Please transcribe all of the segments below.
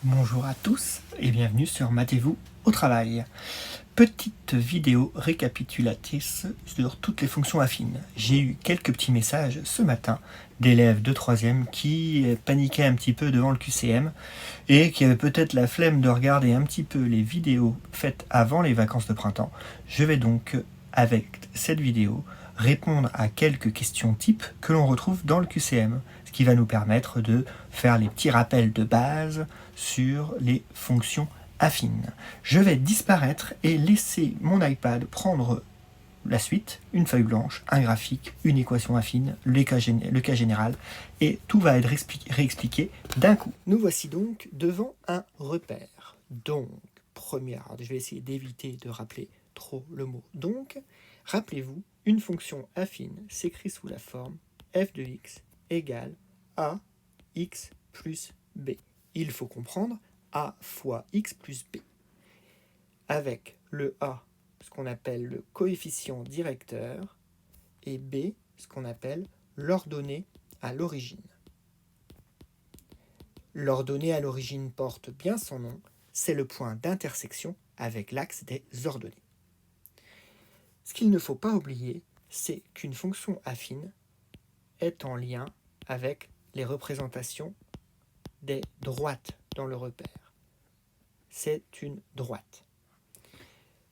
Bonjour à tous et bienvenue sur Matez-vous au travail. Petite vidéo récapitulatrice sur toutes les fonctions affines. J'ai eu quelques petits messages ce matin d'élèves de 3e qui paniquaient un petit peu devant le QCM et qui avaient peut-être la flemme de regarder un petit peu les vidéos faites avant les vacances de printemps. Je vais donc, avec cette vidéo, répondre à quelques questions types que l'on retrouve dans le QCM, ce qui va nous permettre de faire les petits rappels de base sur les fonctions affines. Je vais disparaître et laisser mon iPad prendre la suite, une feuille blanche, un graphique, une équation affine, le cas général, et tout va être réexpliqué d'un coup. Nous voici donc devant un repère. Donc, première, je vais essayer d'éviter de rappeler trop le mot donc. Rappelez-vous, une fonction affine s'écrit sous la forme f de x égale a x plus b. Il faut comprendre a fois x plus b. Avec le a, ce qu'on appelle le coefficient directeur, et b, ce qu'on appelle l'ordonnée à l'origine. L'ordonnée à l'origine porte bien son nom, c'est le point d'intersection avec l'axe des ordonnées. Ce qu'il ne faut pas oublier, c'est qu'une fonction affine est en lien avec les représentations des droites dans le repère. C'est une droite.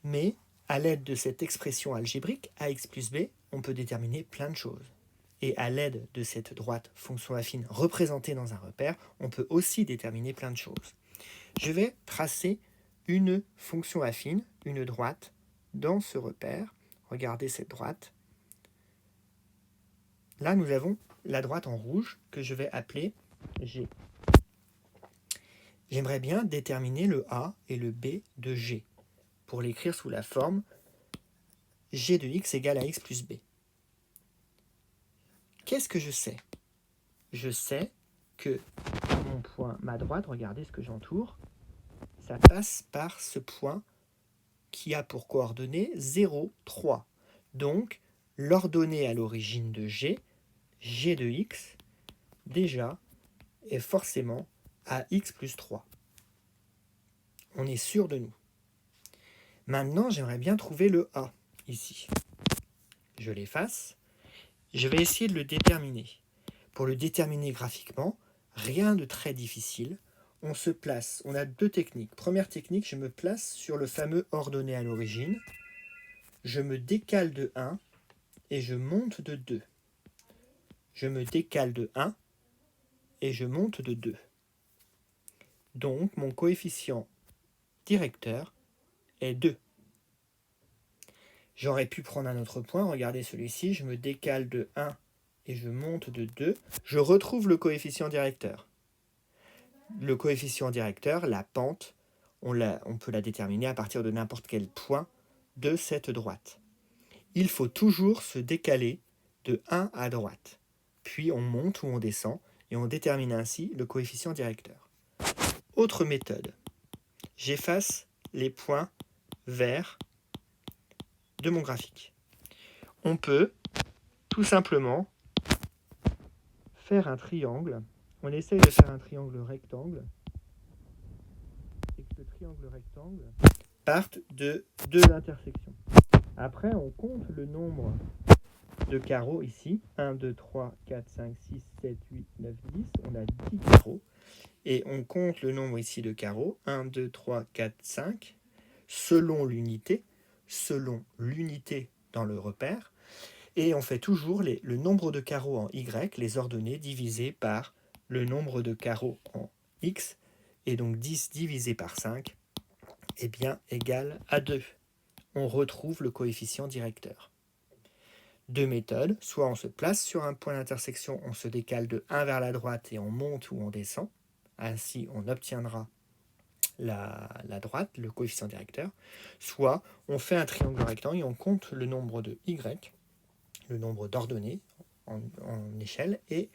Mais à l'aide de cette expression algébrique ax plus b, on peut déterminer plein de choses. Et à l'aide de cette droite fonction affine représentée dans un repère, on peut aussi déterminer plein de choses. Je vais tracer une fonction affine, une droite, dans ce repère. Regardez cette droite. Là, nous avons la droite en rouge que je vais appeler G. J'aimerais bien déterminer le A et le B de G pour l'écrire sous la forme G de x égale à x plus b. Qu'est-ce que je sais ? Je sais que mon point, ma droite, regardez ce que j'entoure, ça passe par ce point qui a pour coordonnées 0, 3. Donc, l'ordonnée à l'origine de G, G de x, déjà, est forcément à x plus 3. On est sûr de nous. Maintenant, j'aimerais bien trouver le A, ici. Je l'efface. Je vais essayer de le déterminer. Pour le déterminer graphiquement, rien de très difficile. On se place, on a deux techniques. Première technique, je me place sur le fameux ordonnée à l'origine. Je me décale de 1 et je monte de 2. Je me décale de 1 et je monte de 2. Donc, mon coefficient directeur est 2. J'aurais pu prendre un autre point, regardez celui-ci, je me décale de 1 et je monte de 2. Je retrouve le coefficient directeur. Le coefficient directeur, la pente, on peut la déterminer à partir de n'importe quel point de cette droite. Il faut toujours se décaler de 1 à droite. Puis on monte ou on descend et on détermine ainsi le coefficient directeur. Autre méthode. J'efface les points verts de mon graphique. On peut tout simplement faire un triangle. On essaye de faire un triangle rectangle. Et que ce triangle rectangle parte de deux intersections. Après, on compte le nombre de carreaux ici. 1, 2, 3, 4, 5, 6, 7, 8, 9, 10. On a 10 carreaux. Et on compte le nombre ici de carreaux. 1, 2, 3, 4, 5. Selon l'unité dans le repère. Et on fait toujours le nombre de carreaux en Y, les ordonnées, divisé par le nombre de carreaux en X. Et donc 10 divisé par 5, eh bien, égale à 2. On retrouve le coefficient directeur. Deux méthodes, soit on se place sur un point d'intersection, on se décale de 1 vers la droite et on monte ou on descend. Ainsi, on obtiendra la droite, le coefficient directeur. Soit on fait un triangle rectangle et on compte le nombre de Y, le nombre d'ordonnées en échelle et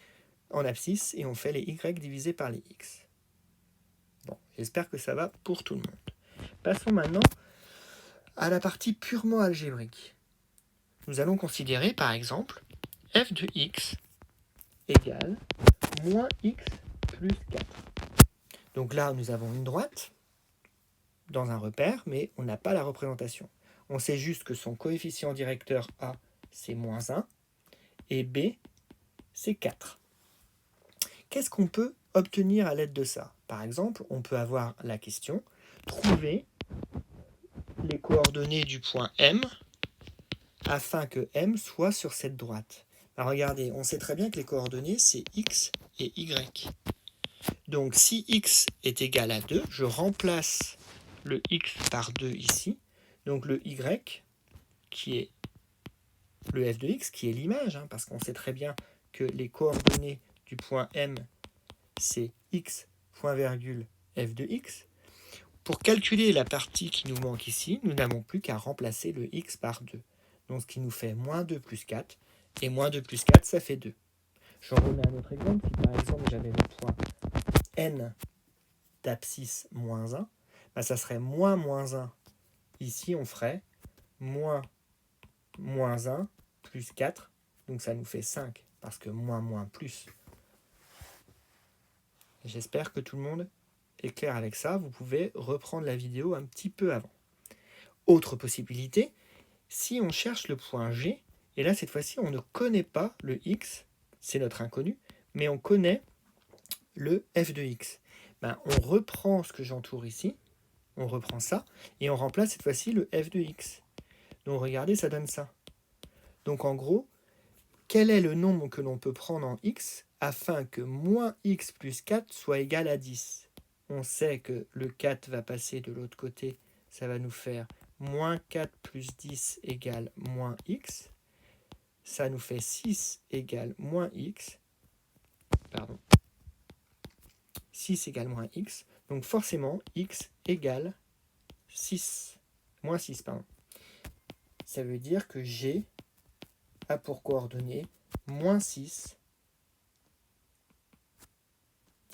en abscisse, et on fait les Y divisés par les X. Bon, j'espère que ça va pour tout le monde. Passons maintenant à la partie purement algébrique. Nous allons considérer par exemple f de x égale moins x plus 4. Donc là, nous avons une droite dans un repère, mais on n'a pas la représentation. On sait juste que son coefficient directeur A, c'est moins 1, et B, c'est 4. Qu'est-ce qu'on peut obtenir à l'aide de ça? Par exemple, on peut avoir la question « Trouver les coordonnées du point M afin que M soit sur cette droite. » Alors regardez, on sait très bien que les coordonnées, c'est X et Y. Donc si X est égal à 2, je remplace le X par 2 ici. Donc le Y, qui est le f de X, qui est l'image, parce qu'on sait très bien que les coordonnées du point M, c'est X, point virgule, f de X. Pour calculer la partie qui nous manque ici, nous n'avons plus qu'à remplacer le X par 2. Donc ce qui nous fait moins 2 plus 4. Et moins 2 plus 4, ça fait 2. Je remets un autre exemple. Si par exemple j'avais le point N d'abscisse moins 1, ça serait moins 1. Ici, on ferait moins 1 plus 4. Donc ça nous fait 5, parce que moins plus. J'espère que tout le monde est clair avec ça. Vous pouvez reprendre la vidéo un petit peu avant. Autre possibilité, si on cherche le point G, et là cette fois-ci on ne connaît pas le X, c'est notre inconnu, mais on connaît le f de X. On reprend ce que j'entoure ici, on reprend ça, et on remplace cette fois-ci le f de X. Donc regardez, ça donne ça. Donc en gros, quel est le nombre que l'on peut prendre en X afin que moins X plus 4 soit égal à 10? On sait que le 4 va passer de l'autre côté, ça va nous faire moins 4 plus 10 égale moins X. Ça nous fait 6 égale moins X. Pardon. 6 égale moins X. Donc forcément, X égale 6. Moins 6, pardon. Ça veut dire que G a pour coordonnées moins 6,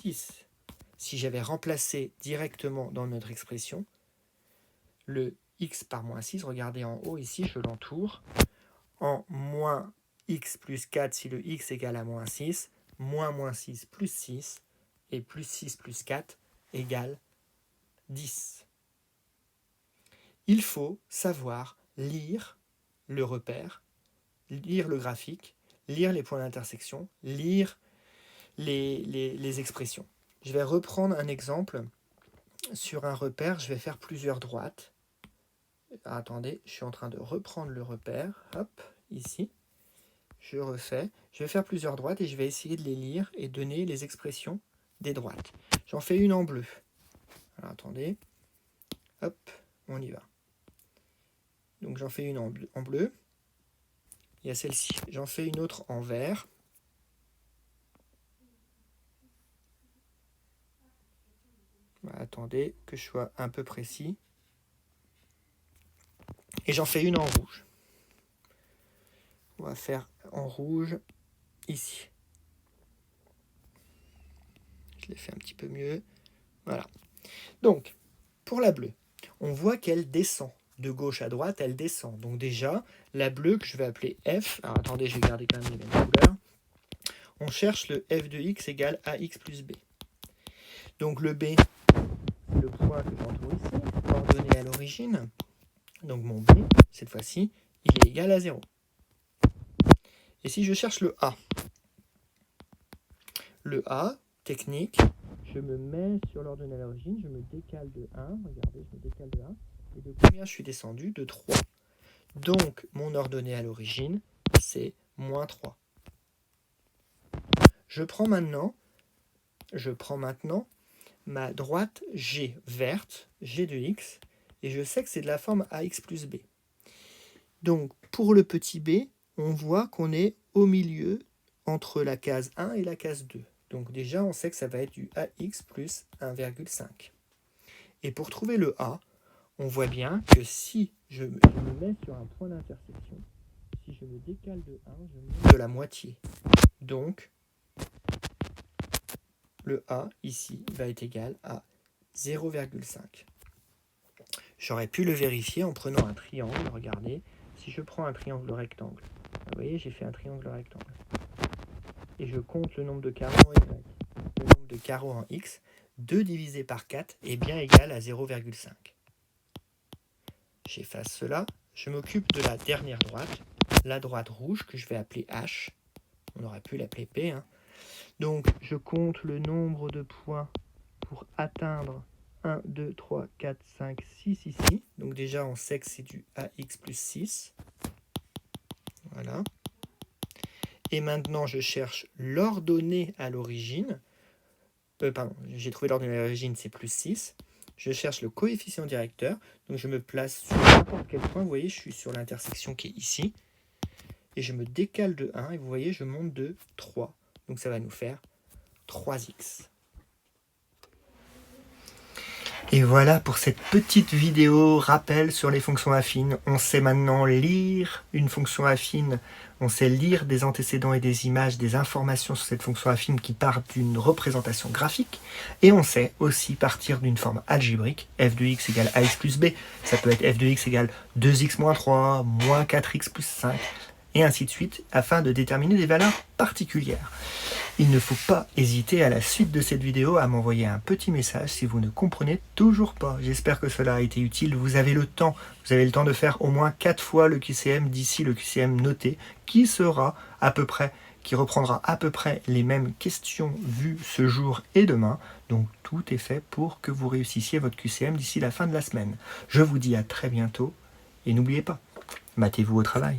10. Si j'avais remplacé directement dans notre expression le X par moins 6, regardez en haut ici, je l'entoure, en moins X plus 4 si le X égale à moins 6, moins 6 plus 6, et plus 6 plus 4 égale 10. Il faut savoir lire le repère, lire le graphique, lire les points d'intersection, lire les expressions. Je vais reprendre un exemple sur un repère, je vais faire plusieurs droites. Attendez, je suis en train de reprendre le repère, hop, ici. Je refais, je vais faire plusieurs droites et je vais essayer de les lire et donner les expressions des droites. J'en fais une en bleu. Alors attendez, hop, on y va. Donc j'en fais une en bleu. Il y a celle-ci. J'en fais une autre en vert. Attendez que je sois un peu précis. Et j'en fais une en rouge. On va faire en rouge ici. Je l'ai fait un petit peu mieux. Voilà. Donc, pour la bleue, on voit qu'elle descend. De gauche à droite, elle descend. Donc déjà, la bleue que je vais appeler F. Alors attendez, je vais garder quand même les mêmes couleurs. On cherche le f de x égale ax plus b. Donc le b, c'est le point que j'entoure ici, coordonné à l'origine. Donc mon b, cette fois-ci, il est égal à 0. Et si je cherche le A, technique, je me mets sur l'ordonnée à l'origine, je me décale de 1, regardez, je me décale de 1, et de combien je suis descendu? De 3. Donc mon ordonnée à l'origine, c'est moins 3. Je prends maintenant ma droite G verte, G de x, et je sais que c'est de la forme ax plus b. Donc pour le petit b, on voit qu'on est au milieu entre la case 1 et la case 2. Donc déjà, on sait que ça va être du ax plus 1,5. Et pour trouver le a, on voit bien que si je me mets sur un point d'intersection, si je me décale de 1, je monte de la moitié. Donc, le a, ici, va être égal à 0,5. J'aurais pu le vérifier en prenant un triangle. Regardez, si je prends un triangle rectangle, vous voyez, j'ai fait un triangle rectangle. Et je compte le nombre de carreaux en y, le nombre de carreaux en x, 2 divisé par 4 est bien égal à 0,5. J'efface cela. Je m'occupe de la dernière droite, la droite rouge que je vais appeler H. On aurait pu l'appeler P. Donc, je compte le nombre de points pour atteindre 1, 2, 3, 4, 5, 6 ici. Donc déjà, on sait que c'est du AX plus 6. Voilà. Et maintenant, je cherche l'ordonnée à l'origine. Pardon, j'ai trouvé l'ordonnée à l'origine, c'est plus 6. Je cherche le coefficient directeur. Donc je me place sur n'importe quel point. Vous voyez, je suis sur l'intersection qui est ici. Et je me décale de 1. Et vous voyez, je monte de 3. Donc ça va nous faire 3x. Et voilà pour cette petite vidéo rappel sur les fonctions affines. On sait maintenant lire une fonction affine, on sait lire des antécédents et des images, des informations sur cette fonction affine qui part d'une représentation graphique. Et on sait aussi partir d'une forme algébrique, f de x égale ax plus b. Ça peut être f de x égale 2x moins 3, moins 4x plus 5, et ainsi de suite, afin de déterminer des valeurs particulières. Il ne faut pas hésiter à la suite de cette vidéo à m'envoyer un petit message si vous ne comprenez toujours pas. J'espère que cela a été utile. Vous avez le temps de faire au moins 4 fois le QCM d'ici le QCM noté, qui reprendra à peu près les mêmes questions vues ce jour et demain. Donc tout est fait pour que vous réussissiez votre QCM d'ici la fin de la semaine. Je vous dis à très bientôt et n'oubliez pas, battez-vous au travail.